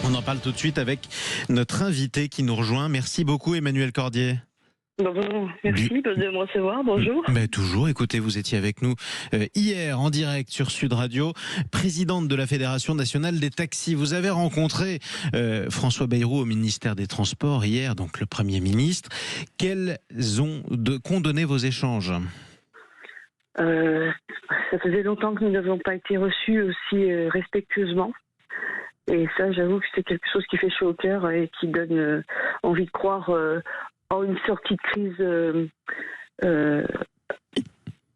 On en parle tout de suite avec notre invité qui nous rejoint. Merci beaucoup Emmanuel Cordier. Bonjour, merci de me recevoir, bonjour. Mais toujours, écoutez, vous étiez avec nous hier en direct sur Sud Radio, présidente de la Fédération nationale des taxis. Vous avez rencontré François Bayrou au ministère des Transports hier, donc le Premier ministre. Qu'ont donné vos échanges ? Ça faisait longtemps que nous n'avions pas été reçus aussi respectueusement. Et ça, j'avoue que c'est quelque chose qui fait chaud au cœur et qui donne envie de croire en une sortie de crise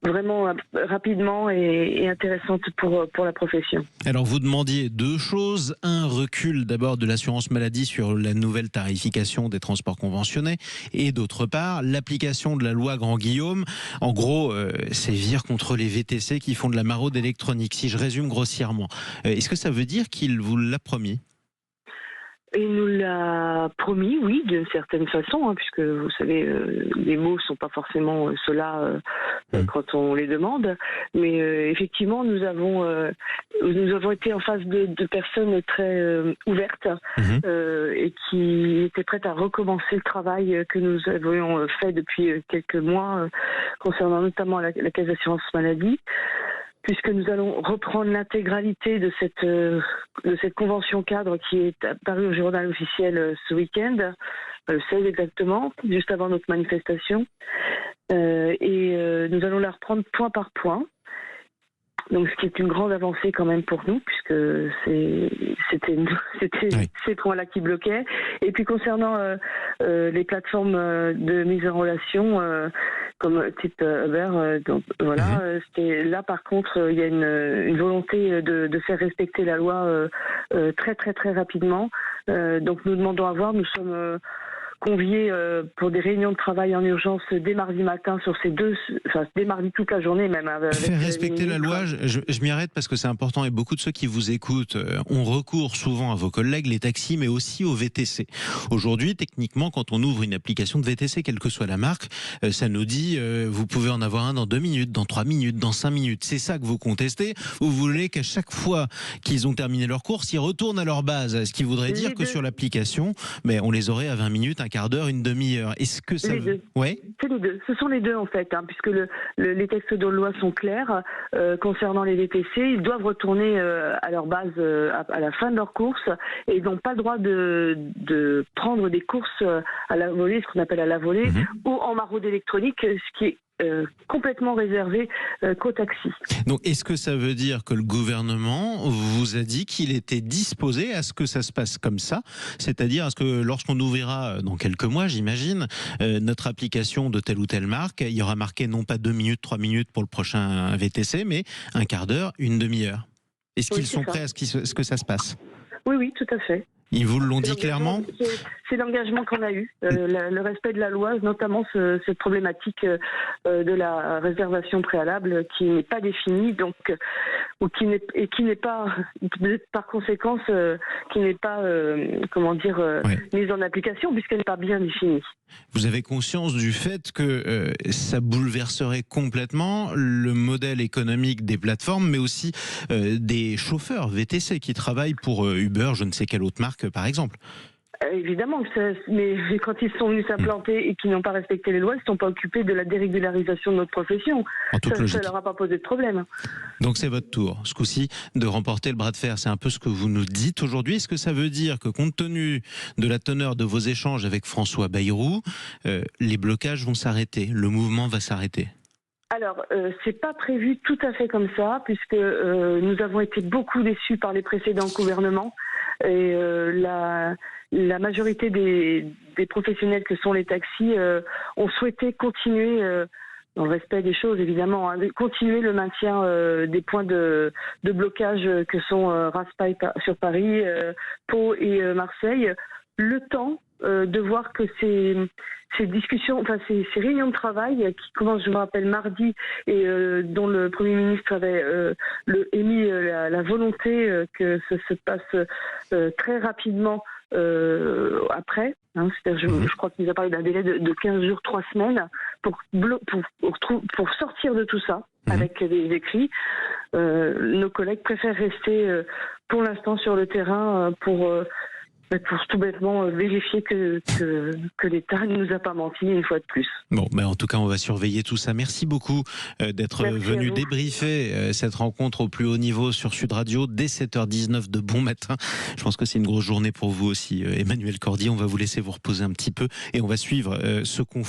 vraiment rapidement et intéressante pour la profession. Alors vous demandiez deux choses. Un, recul d'abord de l'assurance maladie sur la nouvelle tarification des transports conventionnés. Et d'autre part, l'application de la loi Grand-Guillaume. En gros, sévir contre les VTC qui font de la maraude électronique. Si je résume grossièrement, est-ce que ça veut dire qu'il vous l'a promis ? Il nous l'a promis, oui, d'une certaine façon, puisque vous savez, les mots sont pas forcément ceux-là quand on les demande. Mais effectivement, nous avons été en face de personnes très ouvertes et qui étaient prêtes à recommencer le travail que nous avions fait depuis quelques mois concernant notamment la caisse d'assurance maladie, puisque nous allons reprendre l'intégralité de cette convention cadre qui est apparue au journal officiel ce week-end, le 16 exactement, juste avant notre manifestation. Et nous allons la reprendre point par point. Donc, ce qui est une grande avancée quand même pour nous, puisque c'était ces points-là qui bloquaient. Et puis concernant les plateformes de mise en relation, comme type Uber, donc voilà, c'était là par contre il y a une volonté de faire respecter la loi très très très rapidement. Donc nous demandons à voir, nous sommes conviés pour des réunions de travail en urgence dès mardi matin sur dès mardi toute la journée même. Faire respecter la loi, je m'y arrête parce que c'est important et beaucoup de ceux qui vous écoutent ont recours souvent à vos collègues, les taxis, mais aussi aux VTC. Aujourd'hui, techniquement, quand on ouvre une application de VTC, quelle que soit la marque, ça nous dit vous pouvez en avoir un dans 2 minutes, dans 3 minutes, dans 5 minutes. C'est ça que vous contestez. Vous voulez qu'à chaque fois qu'ils ont terminé leur course, ils retournent à leur base. Ce qui voudrait dire que sur l'application, mais on les aurait à 20 minutes, un quart d'heure, une demi-heure. Est-ce que ça... Les deux. Ouais. C'est les deux. Ce sont les deux en fait, puisque les textes de loi sont clairs concernant les VTC. Ils doivent retourner à leur base à la fin de leur course et ils n'ont pas le droit de prendre des courses à la volée, ce qu'on appelle à la volée, ou en maraude électronique, ce qui est complètement réservé qu'aux taxis. Donc, est-ce que ça veut dire que le gouvernement vous a dit qu'il était disposé à ce que ça se passe comme ça, c'est-à-dire à ce que lorsqu'on ouvrira dans quelques mois, j'imagine, notre application de telle ou telle marque, il y aura marqué non pas 2 minutes, 3 minutes pour le prochain VTC, mais un quart d'heure, une demi-heure. Est-ce qu'ils sont prêts à ce que ça se passe ? Oui, tout à fait. Ils vous l'ont dit clairement ? C'est l'engagement qu'on a eu, le respect de la loi, notamment cette problématique de la réservation préalable qui n'est pas définie, donc ou qui n'est pas, par conséquence, qui n'est pas, mise en application puisqu'elle n'est pas bien définie. Vous avez conscience du fait que ça bouleverserait complètement le modèle économique des plateformes, mais aussi des chauffeurs VTC qui travaillent pour Uber, je ne sais quelle autre marque par exemple. Évidemment, mais quand ils sont venus s'implanter et qu'ils n'ont pas respecté les lois, ils ne sont pas occupés de la dérégularisation de notre profession. Ça ne leur a pas posé de problème. Donc c'est votre tour, ce coup-ci, de remporter le bras de fer. C'est un peu ce que vous nous dites aujourd'hui. Est-ce que ça veut dire que compte tenu de la teneur de vos échanges avec François Bayrou, les blocages vont s'arrêter, le mouvement va s'arrêter ? Alors, c'est pas prévu tout à fait comme ça, puisque nous avons été beaucoup déçus par les précédents gouvernements. Et la majorité des professionnels que sont les taxis ont souhaité continuer, dans le respect des choses évidemment, continuer le maintien des points de blocage que sont Raspail sur Paris, Pau et Marseille, le temps de voir que ces discussions, enfin ces réunions de travail qui commencent, je me rappelle, mardi et dont le Premier ministre avait émis la volonté que ça se passe très rapidement après. C'est-à-dire, je crois qu'il nous a parlé d'un délai de 15 jours, 3 semaines pour sortir de tout ça avec des écrits. Nos collègues préfèrent rester pour l'instant sur le terrain pour Pour tout bêtement vérifier que l'État ne nous a pas menti une fois de plus. Bon, en tout cas, on va surveiller tout ça. Merci beaucoup d'être venu débriefer cette rencontre au plus haut niveau sur Sud Radio dès 7h19 de bon matin. Je pense que c'est une grosse journée pour vous aussi, Emmanuel Cordier. On va vous laisser vous reposer un petit peu et on va suivre ce conflit.